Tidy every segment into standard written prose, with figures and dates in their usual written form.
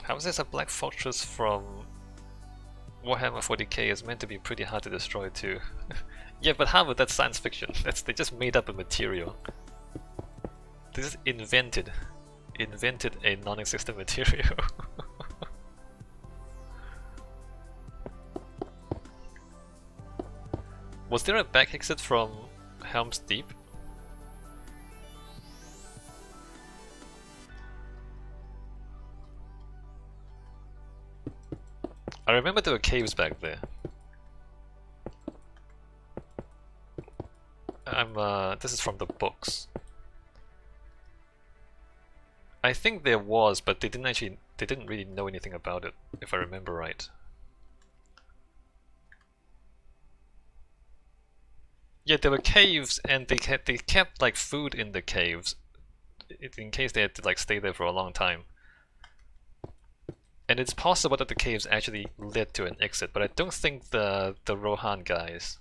How is this a Black Fortress from Warhammer 40k is meant to be pretty hard to destroy too? Yeah, but how about that's science fiction? They just made up a material. They just invented a non-existent material. Was there a back exit from Helm's Deep? I remember there were caves back there. This is from the books. I think there was, but they didn't really know anything about it, if I remember right. Yeah, there were caves, and they kept like food in the caves, in case they had to like stay there for a long time. And it's possible that the caves actually led to an exit, but I don't think the Rohan guys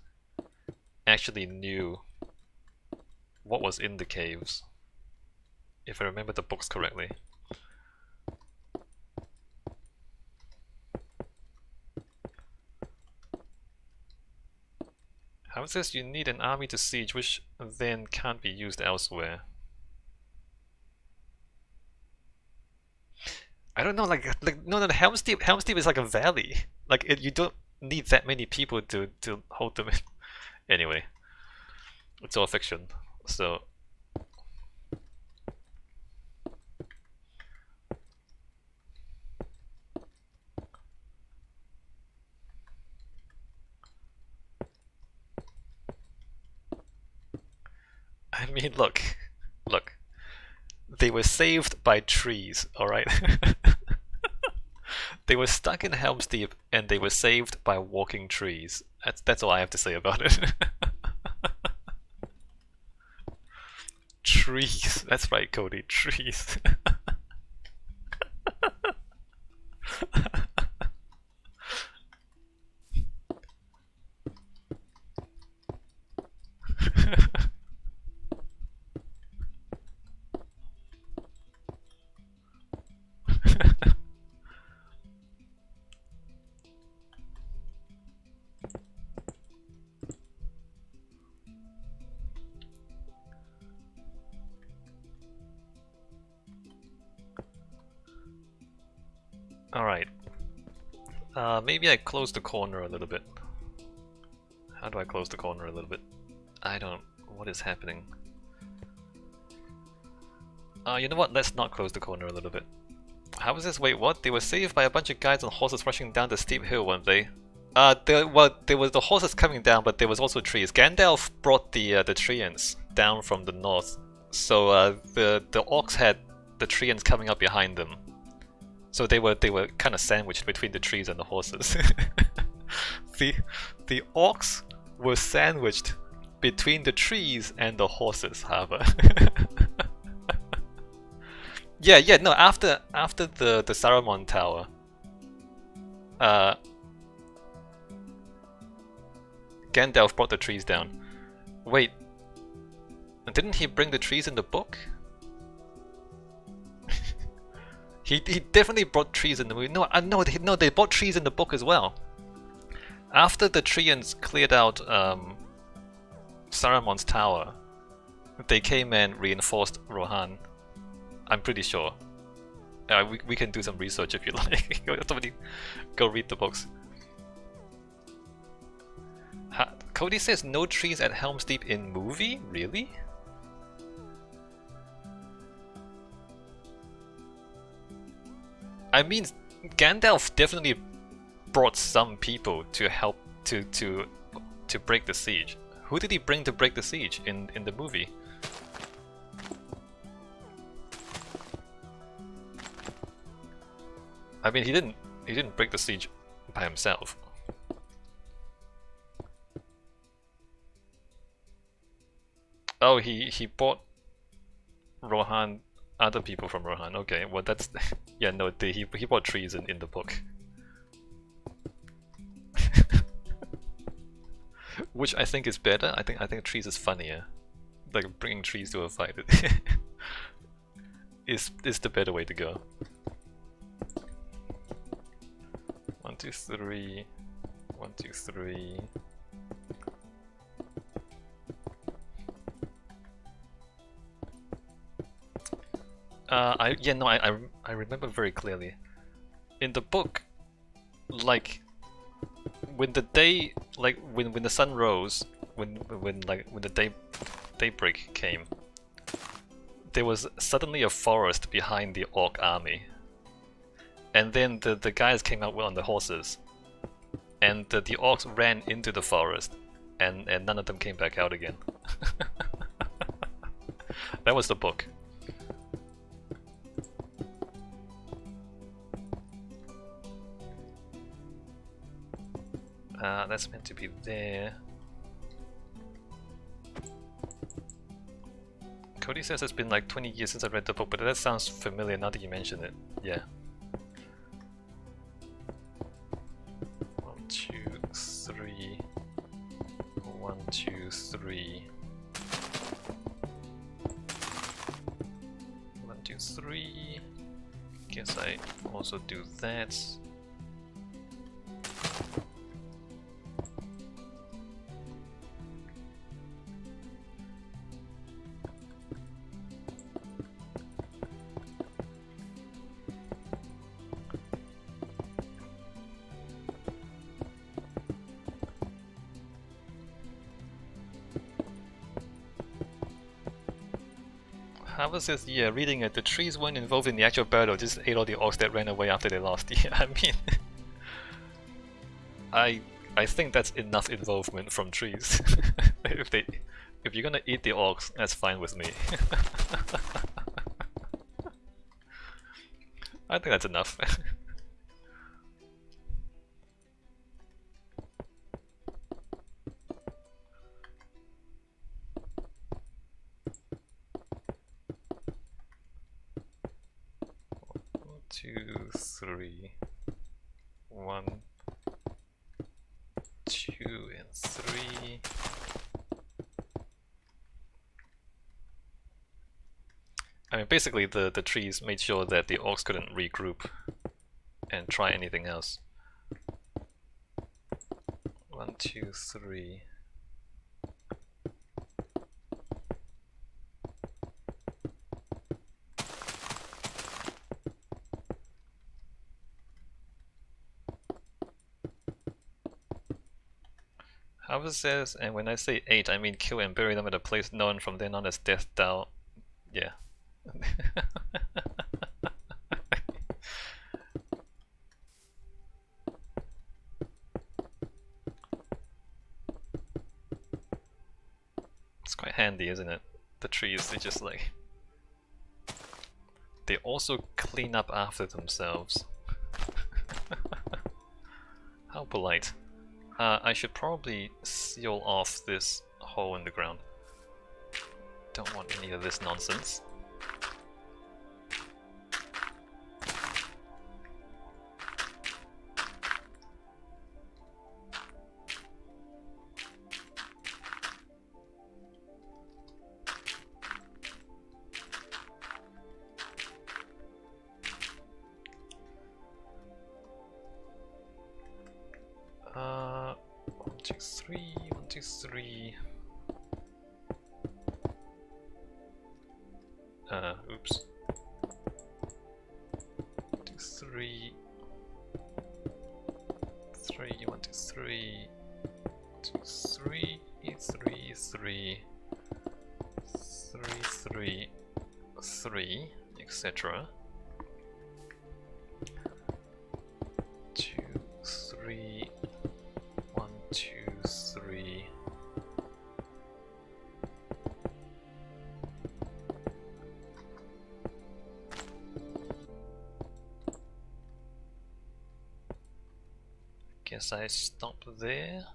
actually knew what was in the caves, if I remember the books correctly. How is this? You need an army to siege, which then can't be used elsewhere. I don't know, like no, Helm's Deep is like a valley. Like you don't need that many people to hold them in. Anyway, it's all fiction, so. I mean, look. They were saved by trees, alright? They were stuck in Helm's Deep and they were saved by walking trees. That's all I have to say about it. Trees. That's right, Cody. Trees. Alright. Maybe I close the corner a little bit. How do I close the corner a little bit? I don't... What is happening? You know what? Let's not close the corner a little bit. How was this? Wait, what? They were saved by a bunch of guys on horses rushing down the steep hill, weren't they? There was the horses coming down, but there was also trees. Gandalf brought the treants down from the north, so the orcs had the treants coming up behind them. So they were kind of sandwiched between the trees and the horses. the orcs were sandwiched between the trees and the horses, however. Yeah, no, after the Saruman Tower, Gandalf brought the trees down. Wait, didn't he bring the trees in the book? he definitely brought trees in the movie. No, no, they brought trees in the book as well. After the treants cleared out Saruman's tower, they came and reinforced Rohan. I'm pretty sure. We can do some research if you like. Somebody go read the books. Cody says no trees at Helm's Deep in movie? Really? I mean, Gandalf definitely brought some people to help to break the siege. Who did he bring to break the siege in the movie? I mean, he didn't break the siege by himself. Oh, he bought Rohan, other people from Rohan. Okay, well that's yeah, no, he bought trees in the book. Which I think is better. I think trees is funnier. Like bringing trees to a fight is the better way to go. 2, 3. 1, 2, 3. I remember very clearly. In the book, like when the day, like when the sun rose, when the daybreak came, there was suddenly a forest behind the orc army, and then the guys came out on the horses, and the orcs ran into the forest, and none of them came back out again. That was the book. That's meant to be there. Cody says it's been like 20 years since I read the book, but that sounds familiar now that you mention it. Yeah. 1, 2, 3. 1, 2, 3. 1, 2, 3. Guess I also do that. How was this? Yeah, reading it. The trees weren't involved in the actual battle, just ate all the orcs that ran away after they lost. Yeah, I mean, I think that's enough involvement from trees. If you're gonna eat the orcs, that's fine with me. I think that's enough. 2, 3. 1, 2, and 3. I mean, basically the trees made sure that the orcs couldn't regroup and try anything else. 1, 2, 3. How was this? And when I say 8, I mean kill and bury them at a place known from then on as Death Dal. Yeah. It's quite handy, isn't it? The trees, they just like... They also clean up after themselves. How polite. I should probably seal off this hole in the ground. Don't want any of this nonsense. Oops. 2, 3. 3, 1, 2, 3. 2, 3, 3, 3. 3, 3, 3, etc. 2, 3. 1, 2, 3. Guess I stop there.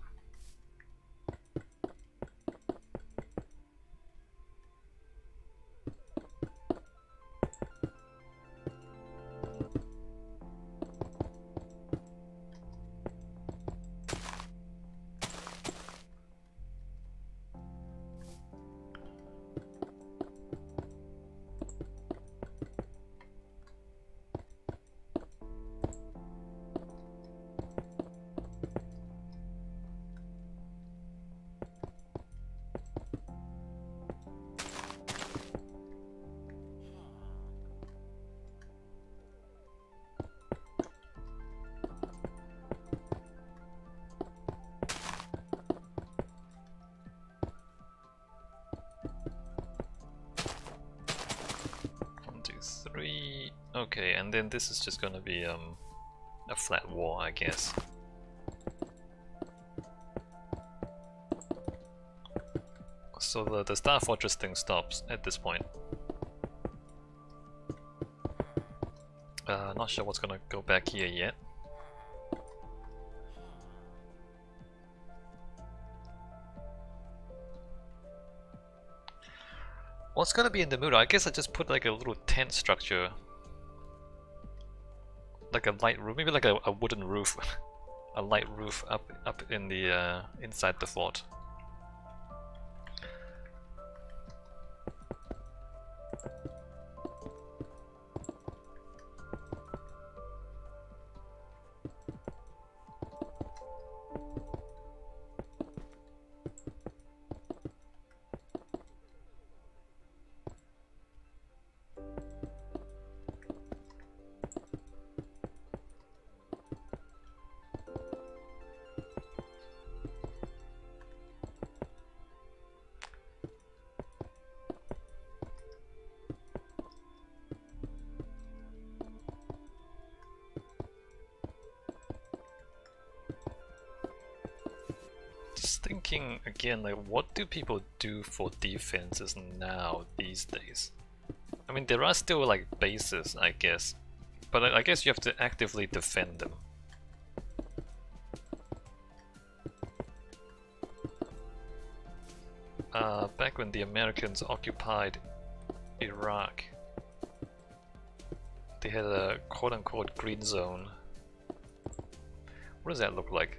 3. Okay, and then this is just gonna be a flat wall, I guess. So the Star Fortress thing stops at this point. Not sure what's gonna go back here yet. What's gonna be in the middle? I guess I just put like a little tent structure. Like a light roof, maybe like a wooden roof. A light roof up in the inside the fort. Just thinking again, like what do people do for defenses now these days? I mean, there are still like bases, I guess, but I guess you have to actively defend them. Back when the Americans occupied Iraq, they had a quote-unquote green zone. What does that look like?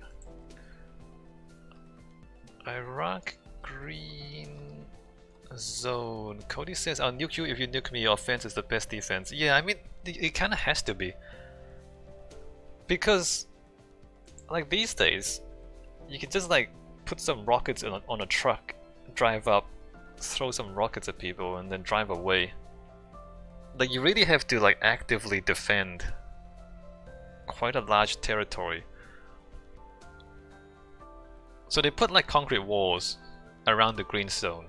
Iraq green zone. Cody says, I'll nuke you if you nuke me. Your offense is the best defense. Yeah, I mean, it kind of has to be. Because, like these days, you can just like put some rockets on a truck, drive up, throw some rockets at people, and then drive away. Like, you really have to like actively defend quite a large territory. So they put like concrete walls around the green zone.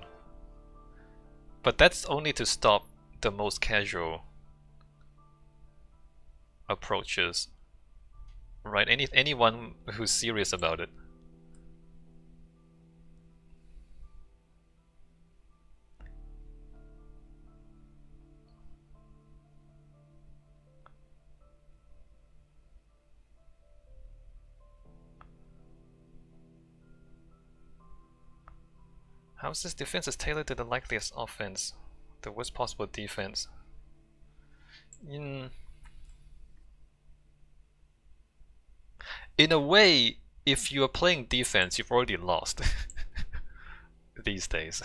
But that's only to stop the most casual approaches. Right? Anyone who's serious about it. How's this defense is tailored to the likeliest offense? The worst possible defense. In a way, if you are playing defense, you've already lost these days.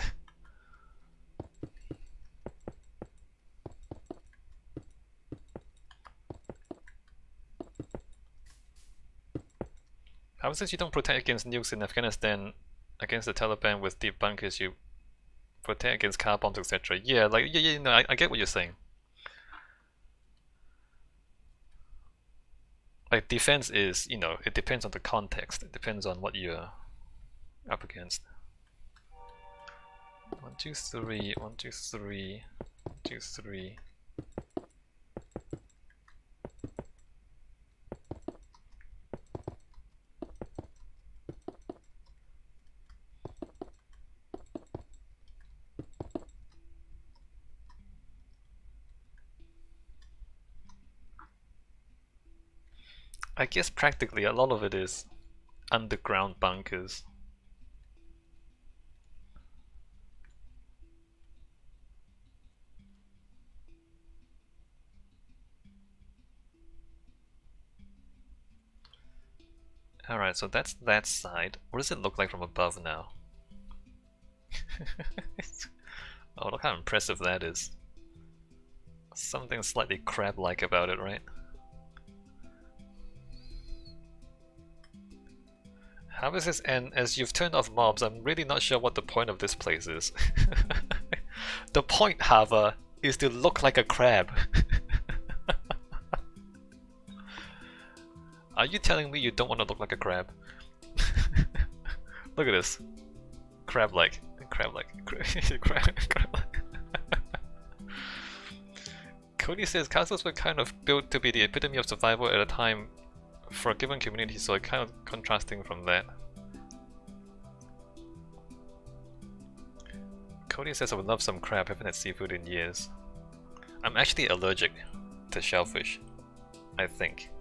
How is this you don't protect against nukes in Afghanistan? Against the Taliban with deep bunkers, you protect against car bombs, etc. Yeah, like no, I get what you're saying. Like defense is, it depends on the context. It depends on what you're up against. 1, 2, 3, 1, 2, 3, 1, 2, 3. I guess practically a lot of it is underground bunkers. Alright, so that's that side. What does it look like from above now? Oh, look how impressive that is. Something slightly crab-like about it, right? How is this end? As you've turned off mobs, I'm really not sure what the point of this place is. The point, Hava, is to look like a crab. Are you telling me you don't want to look like a crab? Look at this. Crab-like. Crab-like. Crab-like. Cody says castles were kind of built to be the epitome of survival at a time for a given community, so it kind of contrasting from that. Cody says I would love some crab, haven't had seafood in years. I'm actually allergic to shellfish, I think.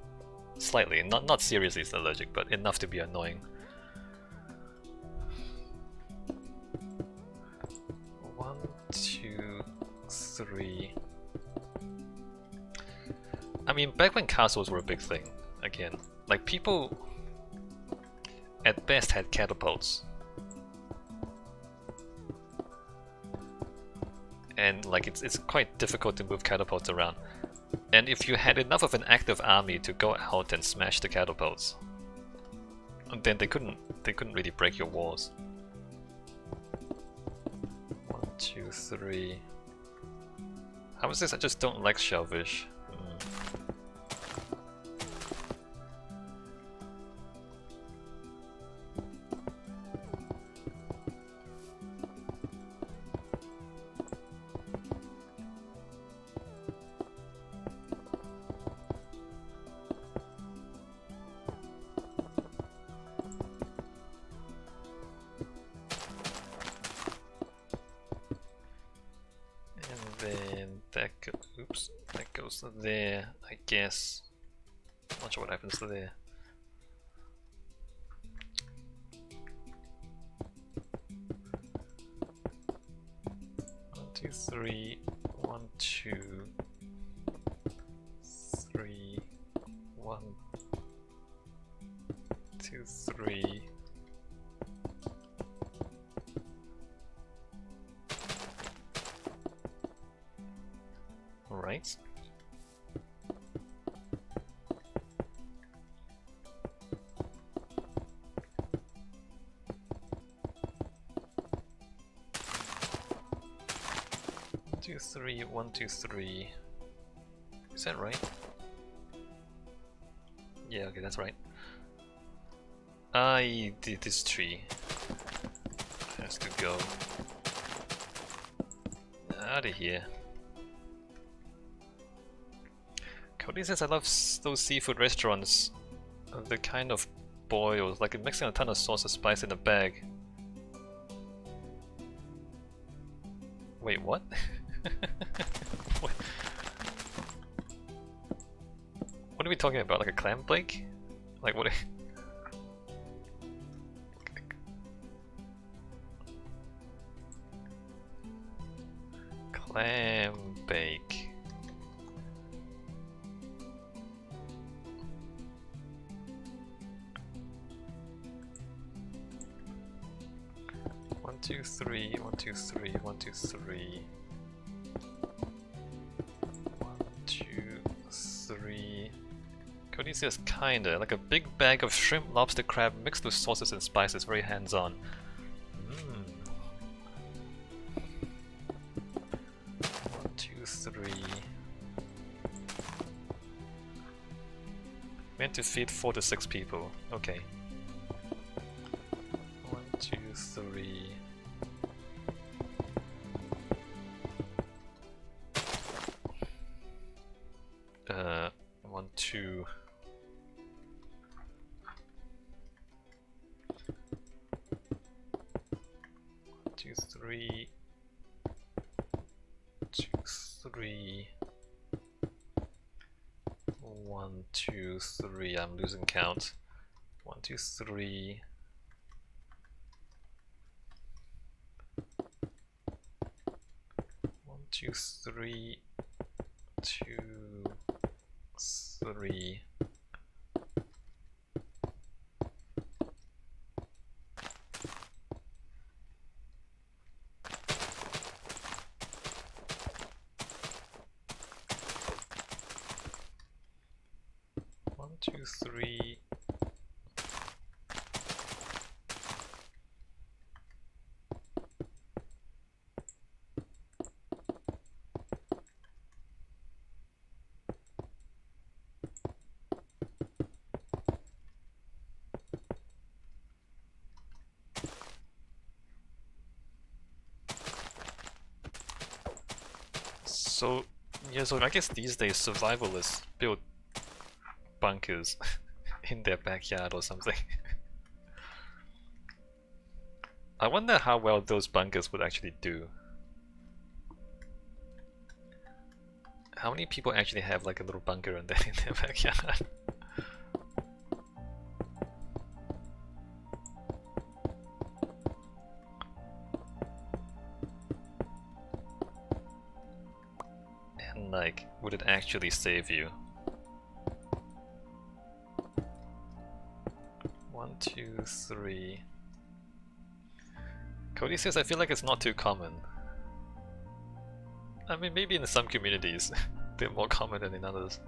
Slightly, not seriously allergic, but enough to be annoying. 1, 2, 3. I mean, back when castles were a big thing, again, like people at best had catapults. And like it's quite difficult to move catapults around. And if you had enough of an active army to go out and smash the catapults, then they couldn't really break your walls. 1, 2, 3. How is this? I just don't like shellfish. 'Oops, that goes there, I guess. Not sure what happens to there. One, two, three. 1, 2, 3. 1, 2, 3. Right. One, 2, 3. 1, 2, 3. Is that right? Yeah, okay, that's right. I did this tree. Has to go out of here. Cody says I love those seafood restaurants. The kind of boiled, like mixing a ton of sauce or spice in a bag. Wait, what? What are we talking about? Like a clam bake? Like what? Clam bake. One, two, three. 1, 2, 3. 1, 2, 3. 1, 2, 3. Cody says kinda, like a big bag of shrimp, lobster, crab mixed with sauces and spices, very hands-on. 1, 2, 3. Meant to feed 4 to 6 people. Okay. 1, 2, 3. 1, 2. 2, 3. 2, 3. 1, 2, 3. I'm losing count. 1, 2, 3. 1, 2, 3. 2, 3. 1, 2, 3. So Yeah, so I guess these days survivalists build bunkers in their backyard or something. I wonder how well those bunkers would actually do. How many people actually have like a little bunker in their backyard? And like, would it actually save you? 1, 2, 3. Cody says, I feel like it's not too common. I mean, maybe in some communities they're more common than in others.